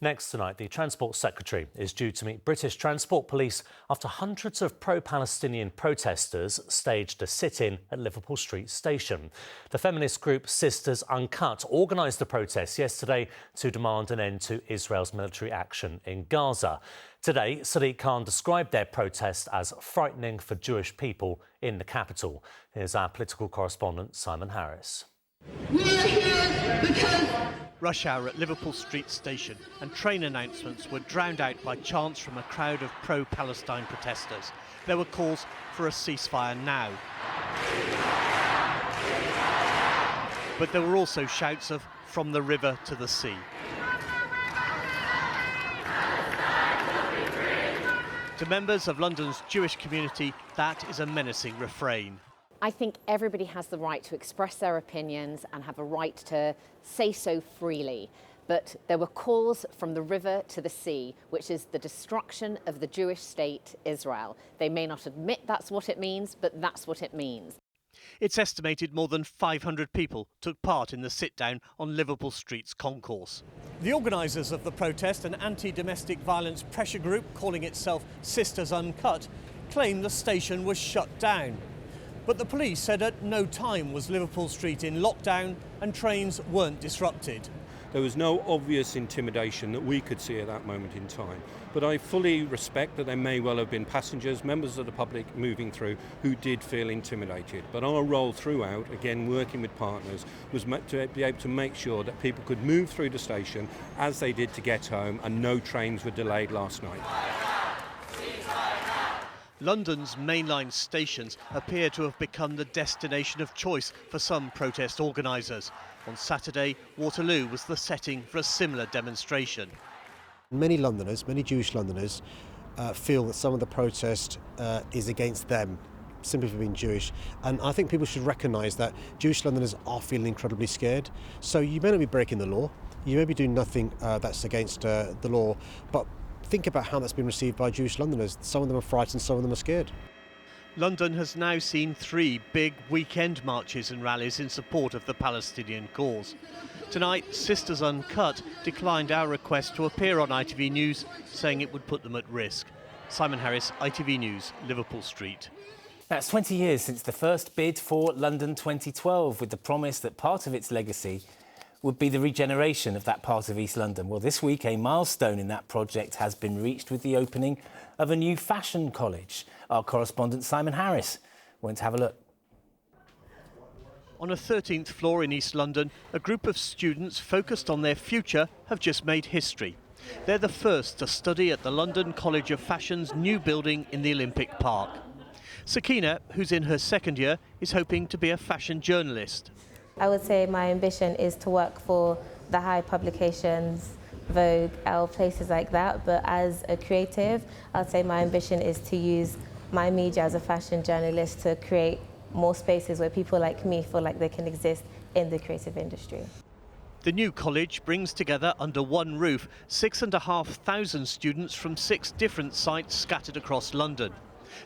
Next tonight, the Transport Secretary is due to meet British Transport Police after hundreds of pro-Palestinian protesters staged a sit-in at Liverpool Street Station. The feminist group Sisters Uncut organised the protest yesterday to demand an end to Israel's military action in Gaza. Today, Sadiq Khan described their protest as frightening for Jewish people in the capital. Here's our political correspondent, Simon Harris. We are here because rush hour at Liverpool Street Station and train announcements were drowned out by chants from a crowd of pro-Palestine protesters. There were calls for a ceasefire now. But there were also shouts of "from the river to the sea." To members of London's Jewish community, that is a menacing refrain. I think everybody has the right to express their opinions and have a right to say so freely. But there were calls from the river to the sea, which is the destruction of the Jewish state, Israel. They may not admit that's what it means, but that's what it means. It's estimated more than 500 people took part in the sit-down on Liverpool Street's concourse. The organisers of the protest, an anti-domestic violence pressure group calling itself Sisters Uncut, claim the station was shut down. But the police said at no time was Liverpool Street in lockdown and trains weren't disrupted. There was no obvious intimidation that we could see at that moment in time. But I fully respect that there may well have been passengers, members of the public moving through who did feel intimidated. But our role throughout, again working with partners, was to be able to make sure that people could move through the station as they did to get home and no trains were delayed last night. London's mainline stations appear to have become the destination of choice for some protest organisers. On Saturday, Waterloo was the setting for a similar demonstration. Many Londoners, many Jewish Londoners, feel that some of the protest is against them, simply for being Jewish. And I think people should recognise that Jewish Londoners are feeling incredibly scared. So you may not be breaking the law, you may be doing nothing that's against the law, but think about how that's been received by Jewish Londoners. Some of them are frightened, some of them are scared. London has now seen 3 big weekend marches and rallies in support of the Palestinian cause. Tonight, Sisters Uncut declined our request to appear on ITV News, saying it would put them at risk. Simon Harris, ITV News, Liverpool Street. That's 20 years since the first bid for London 2012, with the promise that part of its legacy would be the regeneration of that part of East London. Well, this week, a milestone in that project has been reached with the opening of a new fashion college. Our correspondent Simon Harris went to have a look. On a 13th floor in East London, a group of students focused on their future have just made history. They're the first to study at the London College of Fashion's new building in the Olympic Park. Sakina, who's in her second year, is hoping to be a fashion journalist. I would say my ambition is to work for the high publications, Vogue, Elle, places like that. But as a creative, I'd say my ambition is to use my media as a fashion journalist to create more spaces where people like me feel like they can exist in the creative industry. The new college brings together under one roof 6,500 students from 6 different sites scattered across London.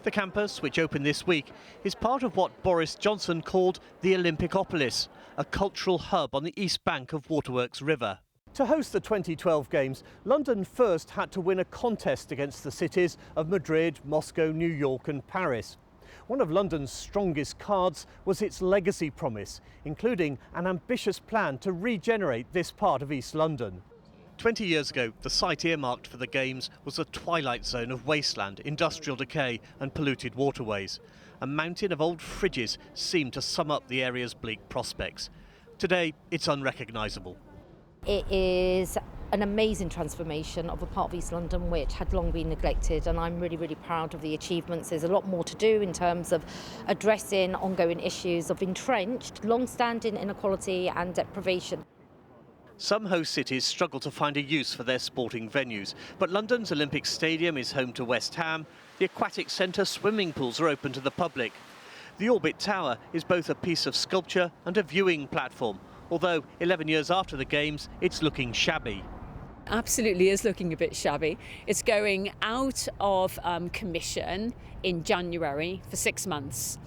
The campus, which opened this week, is part of what Boris Johnson called the Olympicopolis, a cultural hub on the east bank of Waterworks River. To host the 2012 Games, London first had to win a contest against the cities of Madrid, Moscow, New York and Paris. One of London's strongest cards was its legacy promise, including an ambitious plan to regenerate this part of East London. 20 years ago, the site earmarked for the Games was a twilight zone of wasteland, industrial decay and polluted waterways. A mountain of old fridges seemed to sum up the area's bleak prospects. Today, it's unrecognisable. It is an amazing transformation of a part of East London which had long been neglected, and I'm really, really proud of the achievements. There's a lot more to do in terms of addressing ongoing issues of entrenched, long-standing inequality and deprivation. Some host cities struggle to find a use for their sporting venues, but London's Olympic Stadium is home to West Ham. The Aquatic Centre swimming pools are open to the public. The Orbit Tower is both a piece of sculpture and a viewing platform, although 11 years after the Games, it's looking shabby. Absolutely is looking a bit shabby. It's going out of commission in January for 6 months.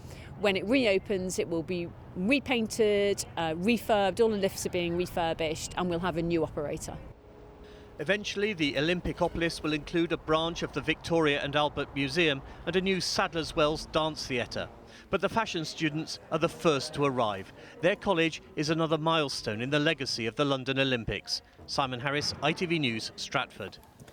When it reopens, it will be repainted, refurbed, all the lifts are being refurbished, and we'll have a new operator. Eventually, the Olympicopolis will include a branch of the Victoria and Albert Museum and a new Sadler's Wells dance theatre. But the fashion students are the first to arrive. Their college is another milestone in the legacy of the London Olympics. Simon Harris, ITV News, Stratford.